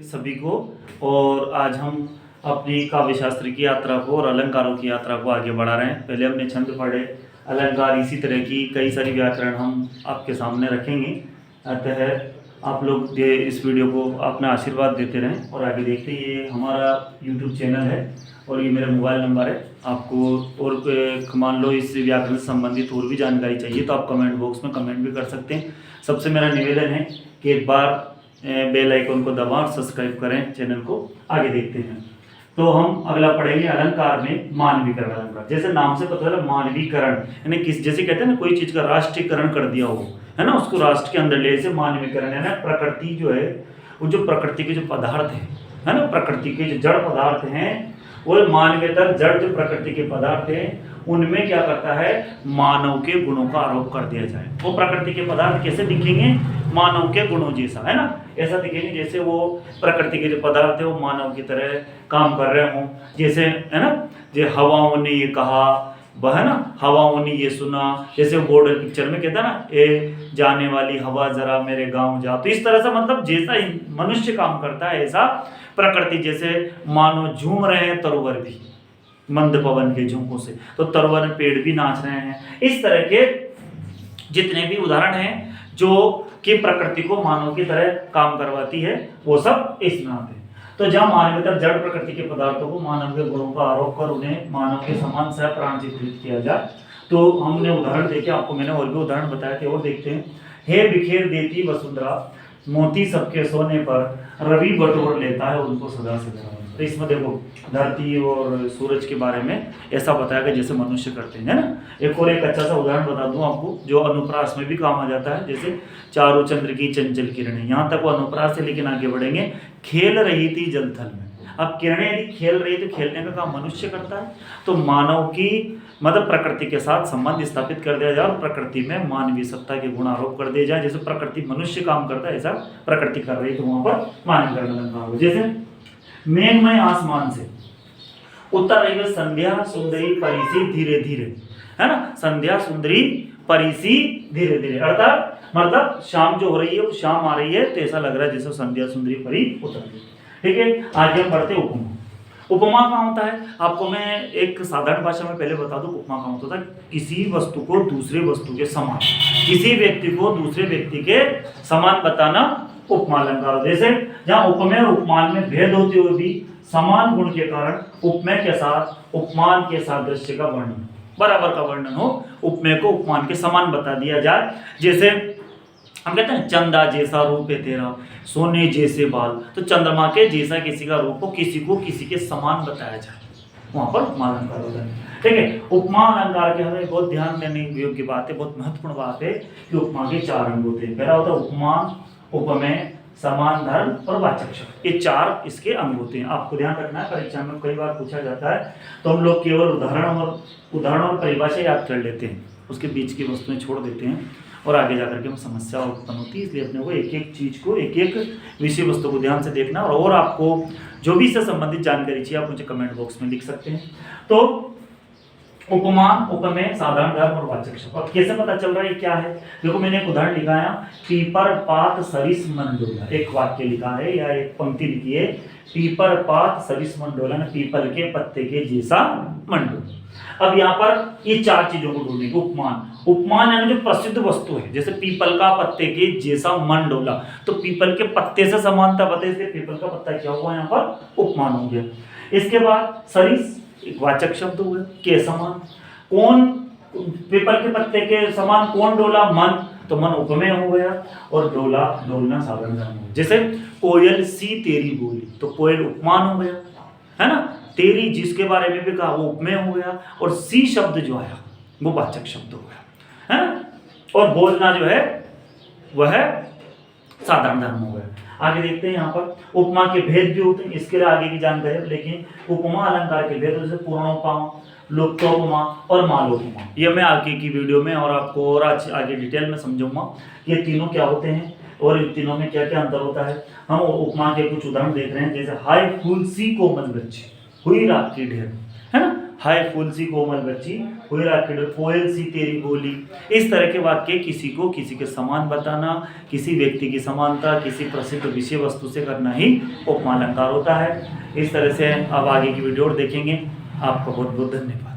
सभी को। और आज हम अपनी काव्य शास्त्र की यात्रा को और अलंकारों की यात्रा को आगे बढ़ा रहे हैं। पहले हमने छंद पढ़े, अलंकार, इसी तरह की कई सारी व्याकरण हम आपके सामने रखेंगे। अतः आप लोग इस वीडियो को अपना आशीर्वाद देते रहें और आगे देखते। ये हमारा YouTube चैनल है और ये मेरा मोबाइल नंबर है। आपको और मान लो इस व्याकरण से संबंधित और भी जानकारी चाहिए तो आप कमेंट बॉक्स में कमेंट भी कर सकते हैं। सबसे मेरा निवेदन है कि एक बार बेल आइकन को दबाएं और सब्सक्राइब करें चैनल को। आगे देखते हैं। तो हम अगला पढ़ेंगे अलंकार में मानवीकरण अलंकार। जैसे नाम से पता चला मानवीकरण, यानी किस जैसे कहते हैं ना कोई चीज़ का राष्ट्रीयकरण कर दिया हो, है ना, उसको राष्ट्र के अंदर ले से मानवीकरण है ना। प्रकृति जो है वो जो प्रकृति के जो पदार्थ है ना, प्रकृति के जो जड़ पदार्थ हैं वो मानवेतर जड़ जो प्रकृति के पदार्थ हैं उनमें क्या करता है, मानव के गुणों का आरोप कर दिया जाए। वो प्रकृति के पदार्थ कैसे दिखेंगे, मानव के गुणों जैसा, है ना, ऐसा दिखेंगे जैसे वो प्रकृति के जो पदार्थ है वो मानव की तरह काम कर रहे हों। जैसे है ना, जो हवाओं ने ये कहा, वह है ना, हवाओं ने ये सुना, जैसे बॉर्डर पिक्चर में कहता ना, ए जाने वाली हवा जरा मेरे गांव जा। तो इस तरह से मतलब जैसा मनुष्य काम करता है ऐसा प्रकृति, जैसे मानो झूम रहे हैं तरोवर भी मंद पवन के झोंकों से, तो तरोवर पेड़ भी नाच रहे हैं। इस तरह के जितने भी उदाहरण हैं जो कि प्रकृति को मानव की तरह काम करवाती है वो सब इसमें आते हैं। तो जहाँ मानवेतर जड़ प्रकृति के पदार्थों को मानव के गुणों का आरोप कर उन्हें मानव के समान सह प्राण चित्रित किया जाए, तो हमने उदाहरण देखे, आपको मैंने और भी उदाहरण बताए थे और देखते हैं। हे बिखेर देती वसुंधरा, मोती सबके सोने पर, रवि बटोर लेता है उनको सदा सदा। तो इसमें देखो धरती और सूरज के बारे में ऐसा बताया गया जैसे मनुष्य करते हैं, है ना। एक और एक अच्छा सा उदाहरण बता दूं आपको जो अनुप्रास में भी काम आ जाता है। जैसे चारों चंद्र की चंचल किरणें, यहाँ तक वो अनुप्रास है लेकिन आगे बढ़ेंगे। खेल रही थी जलथल में। अब किरणें यदि खेल रही तो खेलने का काम मनुष्य करता है, तो मानव की मतलब प्रकृति के साथ संबंध स्थापित कर दिया जाए और प्रकृति में मानवीय सत्ता के गुण आरोप कर दिए जाए। जैसे प्रकृति मनुष्य काम करता है ऐसा प्रकृति कर रही, तो वहां पर मानवीकरण अलंकार हो। जैसे मेघमय आसमान से उतर रही है संध्या सुंदरी परिसी धीरे धीरे, है ना, संध्या सुंदरी परिसी धीरे धीरे, अर्थात मतलब शाम जो हो रही है वो शाम आ रही है तो ऐसा लग रहा है जैसे संध्या सुंदरी परी उतर रही है। ठीक है, आगे हम बढ़ते उपमा। उपमा क्या होता है आपको मैं एक साधारण भाषा में पहले बता दूं। उपमा क्या होता है, किसी वस्तु को दूसरे वस्तु के समान, किसी व्यक्ति को दूसरे व्यक्ति के समान बताना उपमा अलंकार। जैसे जहाँ उपमेय और उपमान में भेद होते हुए भी समान गुण के कारण उपमेय के साथ उपमान के सादृश्य का वर्णन, बराबर का वर्णन हो, उपमेय को उपमान के समान बता दिया जाए। जैसे हम कहते हैं चंदा जैसा रूप है तेरा, सोने जैसे बाल, तो चंद्रमा के जैसा किसी का रूप हो, किसी को किसी के समान बताया जाए, वहां पर उपमा अलंकार होता है। ठीक है, उपमा अलंकार के हमें बहुत ध्यान देने योग्य बात है, बहुत महत्वपूर्ण बात है कि उपमा के चार अंग होते हैं। पहला होता है उपमान, उपमेय, समान धर्म और वाचक शब्द, ये चार इसके अंग होते हैं। आपको ध्यान रखना है, परीक्षा में कई बार पूछा जाता है तो हम लोग केवल उदाहरण और परिभाषा याद कर लेते हैं, उसके बीच की वस्तुएं छोड़ देते हैं और आगे जाकर के समस्या उत्पन्न होती है। इसलिए अपने को एक एक चीज को, एक एक विषय वस्तु को ध्यान से देखना। और आपको जो भी इससे संबंधित जानकारी चाहिए आप मुझे कमेंट बॉक्स में लिख सकते हैं। तो उपमान, उपमेय, साधारण धर्म और वाचक शब्द। अब कैसे पता चल रहा है क्या है, देखो मैंने एक उदाहरण लिखा है, पीपर पात सरिस मंडोला, एक वाक्य लिखा है या एक पंक्ति लिखी है, पीपर पात सरिस मंडोला, पीपल के पत्ते के जैसा मंडोला। अब यहाँ पर ये चार चीजों को ढूंढेंगे। उपमान, उपमान यानी जो प्रसिद्ध वस्तु है, जैसे पीपल का पत्ते के जैसा मंडोला, तो पीपल के पत्ते से समानता बताए, इसलिए पीपल का पत्ता क्या हुआ, यहाँ पर उपमान हो गया। इसके बाद सरिस एक वाचक शब्द हुआ, के समान, कौन पीपल के पत्ते के समान कौन डोला, मन, तो मन उपमेय हो गया और डोला डोलना साधारण धर्म हो गया। जैसे कोयल सी तेरी बोली, तो कोयल उपमान हो गया, है ना, तेरी जिसके बारे में भी कहा वो उपमेय हो गया और सी शब्द जो आया वो वाचक शब्द हो गया, है ना, और बोलना जो है वह साधारण धर्म हो गया। आगे देखते हैं यहाँ पर उपमा के भेद भी होते हैं, इसके लिए आगे की जानकारी। लेकिन उपमा अलंकार के भेद जैसे पूर्णोपमा, लुप्तोपमा और मालोपमा, ये मैं आगे की वीडियो में और आपको और आगे डिटेल में समझाऊंगा ये तीनों क्या होते हैं और इन तीनों में क्या क्या अंतर होता है। हम उपमा के कुछ उदाहरण देख रहे हैं, जैसे हाय फूल सी कोमल बच्ची, हुई रात की ढेर, है ना, हाय फूल सी कोमल बच्ची, हुई राखिड़ कोयल सी तेरी बोली। इस तरह के वाक्य किसी को किसी के समान बताना, किसी व्यक्ति की समानता किसी प्रसिद्ध विषय वस्तु से करना ही उपमा अलंकार होता है। इस तरह से अब आगे की वीडियो देखेंगे। आपका बहुत बहुत धन्यवाद।